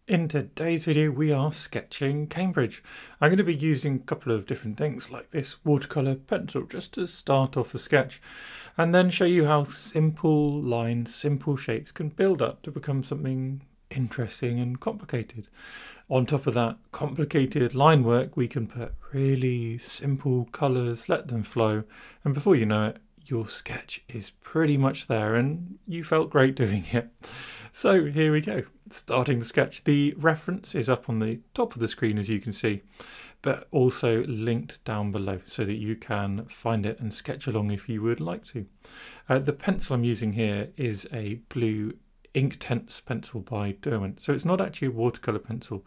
In today's video we are sketching Cambridge. I'm going to be using a couple of different things like this watercolour pencil just to start off the sketch, and then show you how simple lines, simple shapes can build up to become something interesting and complicated. On top of that complicated line work, we can put really simple colours, let them flow, and before you know it, your sketch is pretty much there and you felt great doing it. So here we go, starting the sketch. The reference is up on the top of the screen, as you can see, but also linked down below so that you can find it and sketch along if you would like to. The pencil I'm using here is a blue Inktense pencil by Derwent. So it's not actually a watercolour pencil,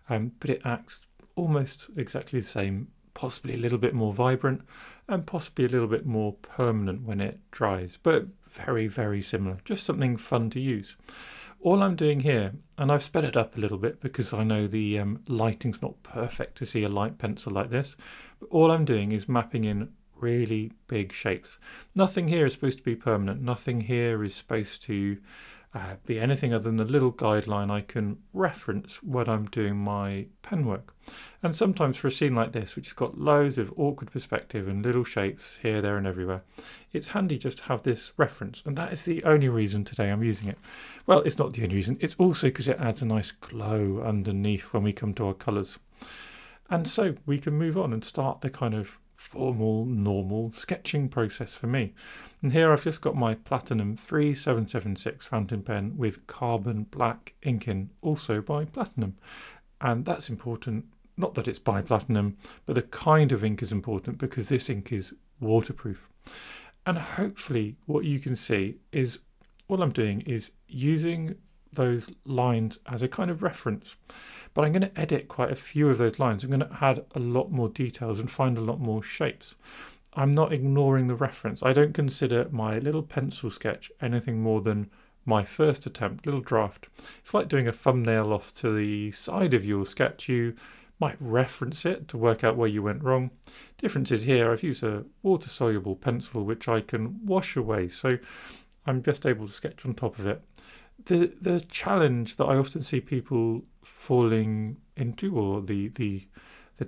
but it acts almost exactly the same, possibly a little bit more vibrant and possibly a little bit more permanent when it dries, but very, very similar, just something fun to use. All I'm doing here, and I've sped it up a little bit because I know the lighting's not perfect to see a light pencil like this, but all I'm doing is mapping in really big shapes. Nothing here is supposed to be permanent, nothing here is supposed to be anything other than a little guideline I can reference when I'm doing my pen work. And sometimes for a scene like this, which has got loads of awkward perspective and little shapes here, there and everywhere, it's handy just to have this reference, and that is the only reason today I'm using it. Well, it's not the only reason, it's also because it adds a nice glow underneath when we come to our colours. And so we can move on and start the kind of formal, normal sketching process for me. And here I've just got my Platinum 3776 fountain pen with carbon black ink in, also by Platinum. And that's important, not that it's by Platinum, but the kind of ink is important because this ink is waterproof. And hopefully what you can see is all I'm doing is using those lines as a kind of reference, but I'm going to edit quite a few of those lines. I'm going to add a lot more details and find a lot more shapes. I'm not ignoring the reference. I don't consider my little pencil sketch anything more than my first attempt, little draft. It's like doing a thumbnail off to the side of your sketch. You might reference it to work out where you went wrong. Difference is here I've used a water soluble pencil which I can wash away, so I'm just able to sketch on top of it. The challenge that I often see people falling into, or the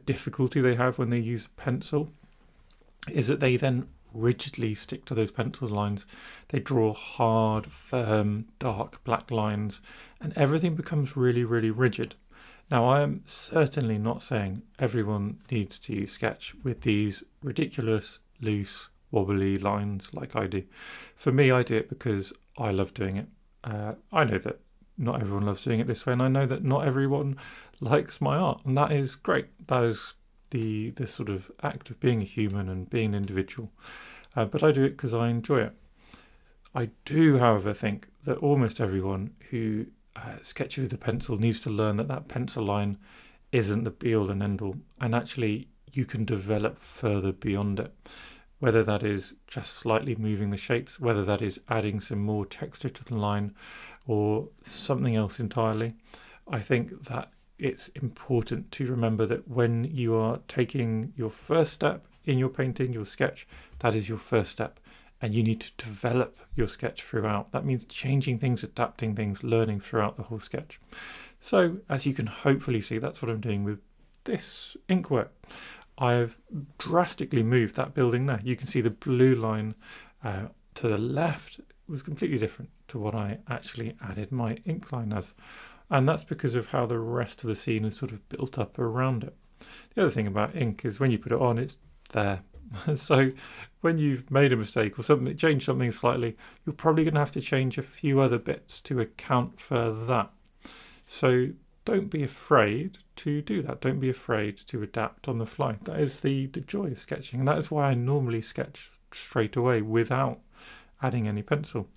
difficulty they have when they use a pencil, is that they then rigidly stick to those pencil lines. They draw hard, firm, dark black lines, and everything becomes really, really rigid. Now, I am certainly not saying everyone needs to sketch with these ridiculous, loose, wobbly lines like I do. For me, I do it because I love doing it. I know that not everyone loves doing it this way, and I know that not everyone likes my art, and that is great. That is the sort of act of being a human and being an individual. But I do it because I enjoy it. I do, however, think that almost everyone who sketches with a pencil needs to learn that that pencil line isn't the be-all and end-all, and actually you can develop further beyond it. Whether that is just slightly moving the shapes, whether that is adding some more texture to the line, or something else entirely. I think that it's important to remember that when you are taking your first step in your painting, your sketch, that is your first step, and you need to develop your sketch throughout. That means changing things, adapting things, learning throughout the whole sketch. So as you can hopefully see, that's what I'm doing with this ink work. I've drastically moved that building there. You can see the blue line to the left was completely different to what I actually added my ink line as. And that's because of how the rest of the scene is sort of built up around it. The other thing about ink is when you put it on, it's there. So when you've made a mistake or something, changed something slightly, you're probably going to have to change a few other bits to account for that. So don't be afraid to do that. Don't be afraid to adapt on the fly. That is the joy of sketching, and that is why I normally sketch straight away without adding any pencil.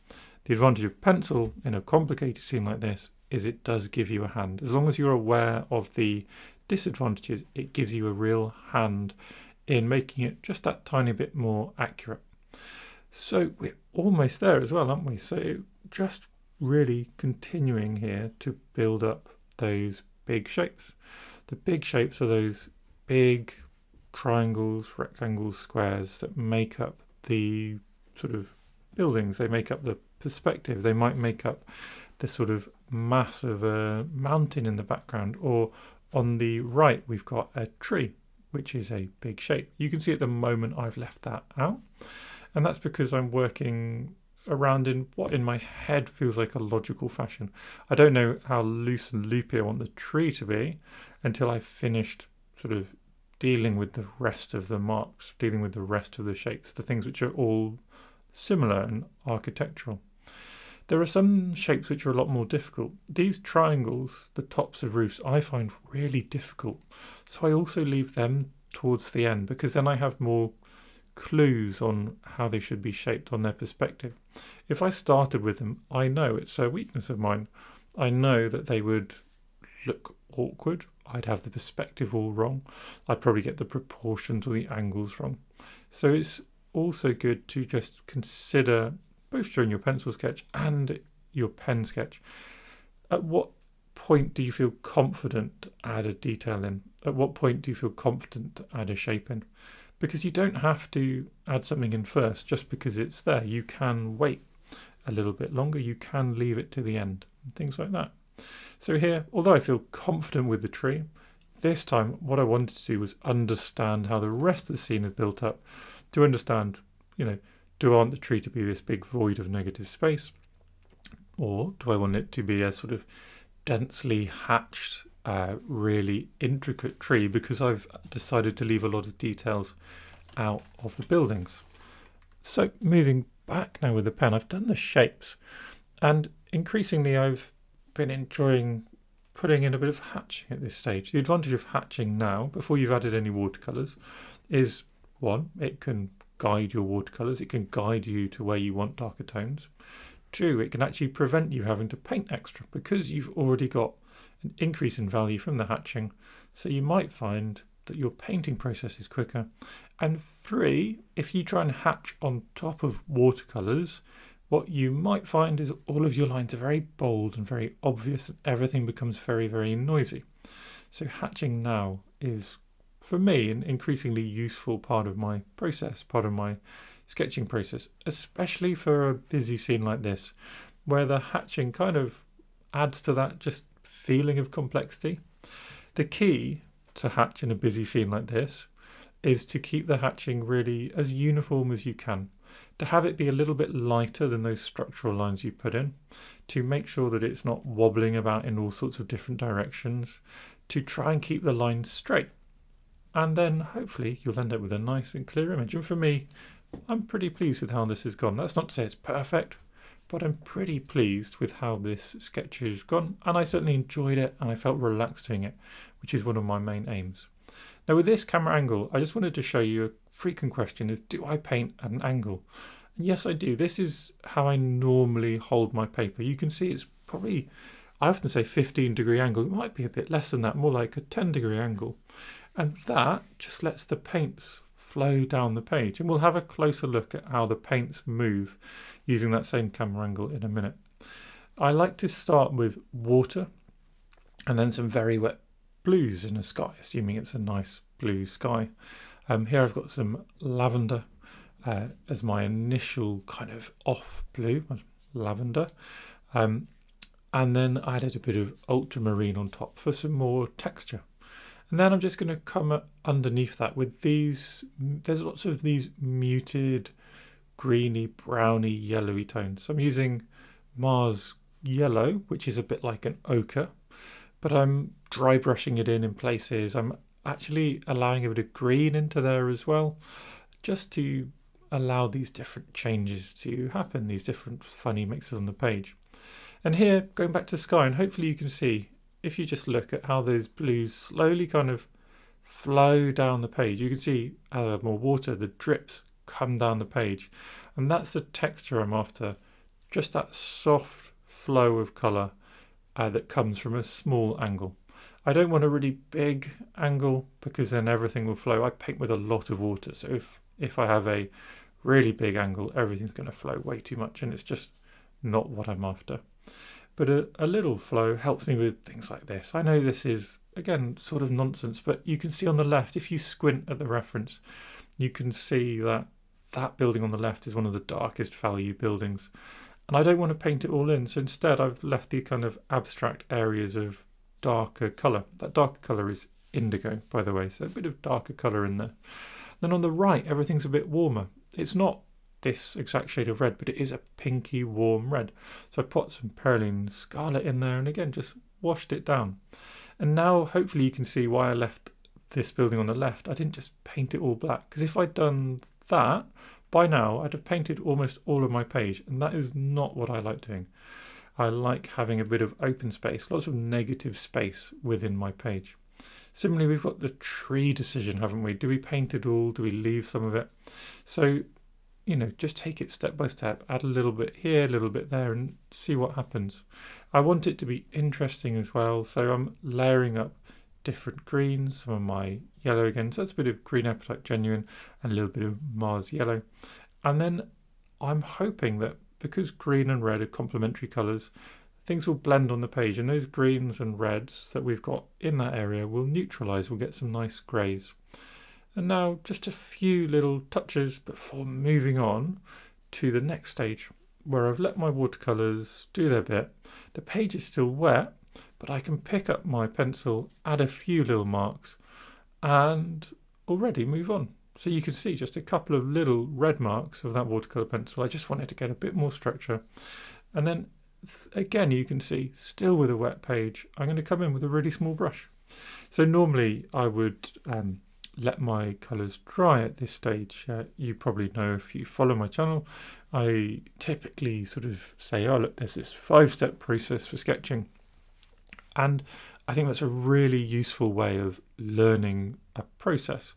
The advantage of pencil in a complicated scene like this is it does give you a hand. As long as you're aware of the disadvantages, it gives you a real hand in making it just that tiny bit more accurate. So we're almost there as well, aren't we? So just really continuing here to build up those big shapes. The big shapes are those big triangles, rectangles, squares that make up the sort of buildings. They make up the perspective. They might make up this sort of mass of a mountain in the background, or on the right we've got a tree, which is a big shape. You can see at the moment I've left that out, and that's because I'm working around in what in my head feels like a logical fashion. I don't know how loose and loopy I want the tree to be until I've finished sort of dealing with the rest of the marks, dealing with the rest of the shapes, the things which are all similar and architectural. There are some shapes which are a lot more difficult. These triangles, the tops of roofs, I find really difficult. So I also leave them towards the end, because then I have more clues on how they should be shaped on their perspective. If I started with them, I know it's a weakness of mine. I know that they would look awkward. I'd have the perspective all wrong. I'd probably get the proportions or the angles wrong. So it's also good to just consider, both during your pencil sketch and your pen sketch, at what point do you feel confident to add a detail in? At what point do you feel confident to add a shape in? Because you don't have to add something in first just because it's there. You can wait a little bit longer. You can leave it to the end, and things like that. So here, although I feel confident with the tree, this time what I wanted to do was understand how the rest of the scene is built up, to understand, you know, do I want the tree to be this big void of negative space, or do I want it to be a sort of densely hatched, really intricate tree, because I've decided to leave a lot of details out of the buildings. So moving back now with the pen, I've done the shapes, and increasingly I've been enjoying putting in a bit of hatching at this stage. The advantage of hatching now, before you've added any watercolours, is one, it can guide your watercolours, it can guide you to where you want darker tones. Two, it can actually prevent you having to paint extra because you've already got an increase in value from the hatching, so you might find that your painting process is quicker. And three, if you try and hatch on top of watercolours, what you might find is all of your lines are very bold and very obvious, and everything becomes very, very noisy. So hatching now is, for me, an increasingly useful part of my process, part of my sketching process, especially for a busy scene like this, where the hatching kind of adds to that just feeling of complexity. The key to hatch in a busy scene like this is to keep the hatching really as uniform as you can, to have it be a little bit lighter than those structural lines you put in, to make sure that it's not wobbling about in all sorts of different directions, to try and keep the lines straight. And then hopefully you'll end up with a nice and clear image. And for me, I'm pretty pleased with how this has gone. That's not to say it's perfect, but I'm pretty pleased with how this sketch has gone, and I certainly enjoyed it and I felt relaxed doing it, which is one of my main aims. Now with this camera angle, I just wanted to show you a frequent question is, do I paint at an angle? And yes, I do. This is how I normally hold my paper. You can see it's probably, I often say 15-degree angle. It might be a bit less than that, more like a 10-degree angle. And that just lets the paints flow down the page. And we'll have a closer look at how the paints move using that same camera angle in a minute. I like to start with water and then some very wet blues in the sky, assuming it's a nice blue sky. Here I've got some lavender as my initial kind of off blue, lavender. And then I added a bit of ultramarine on top for some more texture. And then I'm just going to come underneath that with these, there's lots of these muted, greeny, browny, yellowy tones. So I'm using Mars Yellow, which is a bit like an ochre, but I'm dry brushing it in places. I'm actually allowing a bit of green into there as well, just to allow these different changes to happen, these different funny mixes on the page. And here, going back to sky, and hopefully you can see, if you just look at how those blues slowly kind of flow down the page, you can see more water, the drips come down the page. And that's the texture I'm after, just that soft flow of colour that comes from a small angle. I don't want a really big angle because then everything will flow. I paint with a lot of water, so if I have a really big angle, everything's going to flow way too much, and it's just not what I'm after. But a little flow helps me with things like this. I know this is, again, sort of nonsense, but you can see on the left, if you squint at the reference, you can see that that building on the left is one of the darkest value buildings. And I don't want to paint it all in, so instead I've left the kind of abstract areas of darker colour. That darker colour is indigo, by the way, so a bit of darker colour in there. Then on the right, everything's a bit warmer. It's not this exact shade of red, but it is a pinky warm red. So I put some Perylene Scarlet in there and again just washed it down. And now hopefully you can see why I left this building on the left. I didn't just paint it all black, because if I'd done that, by now I'd have painted almost all of my page, and that is not what I like doing. I like having a bit of open space, lots of negative space within my page. Similarly, we've got the tree decision, haven't we? Do we paint it all? Do we leave some of it? So, you know, just take it step by step, add a little bit here, a little bit there, and see what happens. I want it to be interesting as well, so I'm layering up different greens, some of my yellow again, so that's a bit of Green Apatite Genuine and a little bit of Mars Yellow. And then I'm hoping that because green and red are complementary colours, things will blend on the page, and those greens and reds that we've got in that area will neutralise, we'll get some nice greys. And now just a few little touches before moving on to the next stage, where I've let my watercolours do their bit. The page is still wet, but I can pick up my pencil, add a few little marks, and already move on. So you can see just a couple of little red marks of that watercolour pencil. I just wanted to get a bit more structure. And then again, you can see, still with a wet page, I'm going to come in with a really small brush. So normally I would let my colours dry at this stage. You probably know if you follow my channel, I typically sort of say, oh look, there's this 5-step process for sketching. And I think that's a really useful way of learning a process.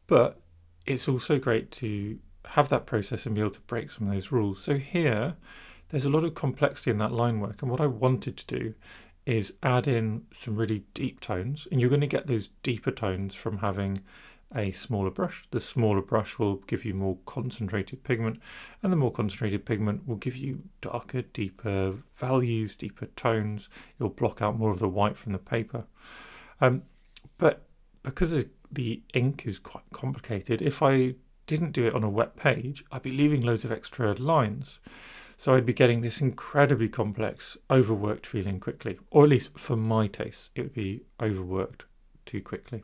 But it's also great to have that process and be able to break some of those rules. So here, there's a lot of complexity in that line work, and what I wanted to do is add in some really deep tones, and you're going to get those deeper tones from having a smaller brush. The smaller brush will give you more concentrated pigment, and the more concentrated pigment will give you darker, deeper values, deeper tones. It will block out more of the white from the paper. But because the ink is quite complicated, if I didn't do it on a wet page, I'd be leaving loads of extra lines. So I'd be getting this incredibly complex, overworked feeling quickly, or at least for my taste, it would be overworked too quickly.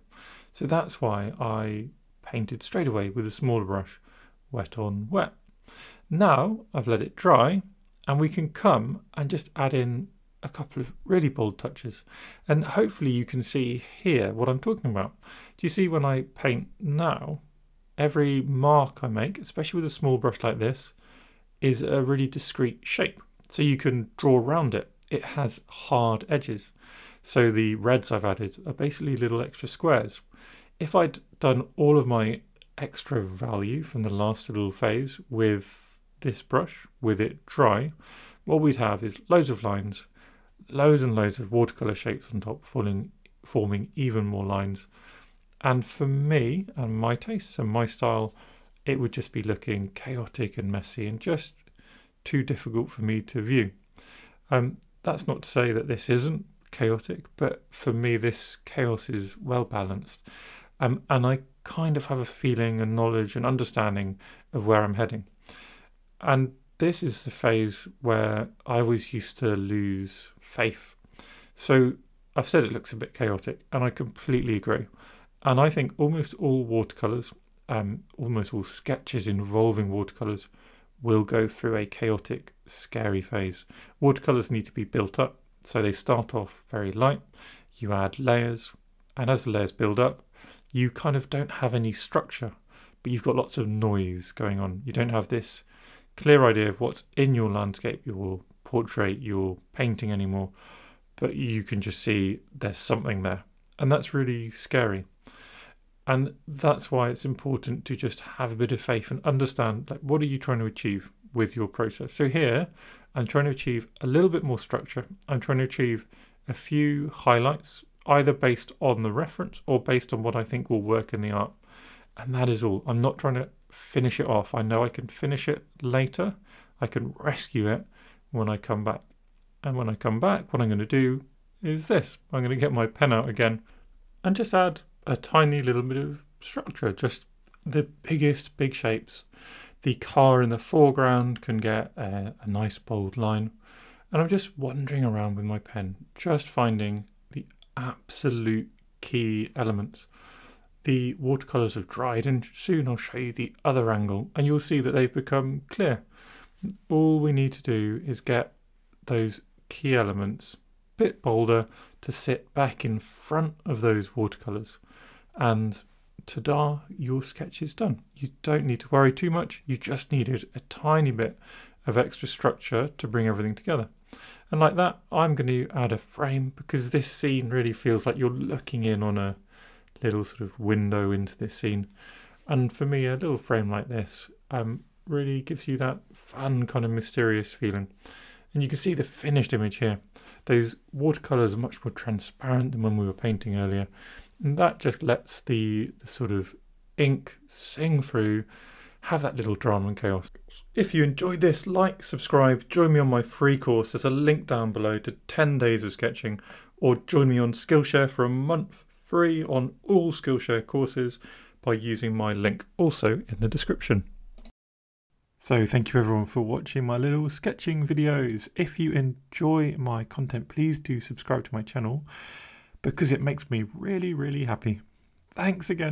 So that's why I painted straight away with a smaller brush, wet on wet. Now I've let it dry, and we can come and just add in a couple of really bold touches. And hopefully you can see here what I'm talking about. Do you see when I paint now, every mark I make, especially with a small brush like this, is a really discrete shape. So you can draw around it. It has hard edges. So the reds I've added are basically little extra squares. If I'd done all of my extra value from the last little phase with this brush, with it dry, what we'd have is loads of lines, loads and loads of watercolour shapes on top, forming even more lines. And for me and my tastes and my style, it would just be looking chaotic and messy and just too difficult for me to view. That's not to say that this isn't chaotic, but for me this chaos is well balanced, and I kind of have a feeling and knowledge and understanding of where I'm heading. And this is the phase where I always used to lose faith. So I've said it looks a bit chaotic, and I completely agree. And I think almost all watercolours, almost all sketches involving watercolours will go through a chaotic, scary phase. Watercolours need to be built up, so they start off very light, you add layers, and as the layers build up, you kind of don't have any structure, but you've got lots of noise going on. You don't have this clear idea of what's in your landscape, your portrait, your painting anymore, but you can just see there's something there, and that's really scary. And that's why it's important to just have a bit of faith and understand, like, what are you trying to achieve with your process? So here, I'm trying to achieve a little bit more structure. I'm trying to achieve a few highlights, either based on the reference or based on what I think will work in the art. And that is all. I'm not trying to finish it off. I know I can finish it later. I can rescue it when I come back. And when I come back, what I'm going to do is this. I'm going to get my pen out again and just add a tiny little bit of structure, just the biggest big shapes. The car in the foreground can get a nice bold line. And I'm just wandering around with my pen, just finding the absolute key elements. The watercolours have dried and soon I'll show you the other angle and you'll see that they've become clear. All we need to do is get those key elements a bit bolder to sit back in front of those watercolours, and ta-da, your sketch is done. You don't need to worry too much, you just needed a tiny bit of extra structure to bring everything together. And like that, I'm going to add a frame because this scene really feels like you're looking in on a little sort of window into this scene. And for me, a little frame like this really gives you that fun kind of mysterious feeling. And you can see the finished image here. Those watercolours are much more transparent than when we were painting earlier. And that just lets the sort of ink sing through, have that little drama and chaos. If you enjoyed this, like, subscribe, join me on my free course. There's a link down below to 10 days of sketching, or join me on Skillshare for a month free on all Skillshare courses by using my link also in the description. So thank you everyone for watching my little sketching videos. If you enjoy my content, please do subscribe to my channel because it makes me really, really happy. Thanks again.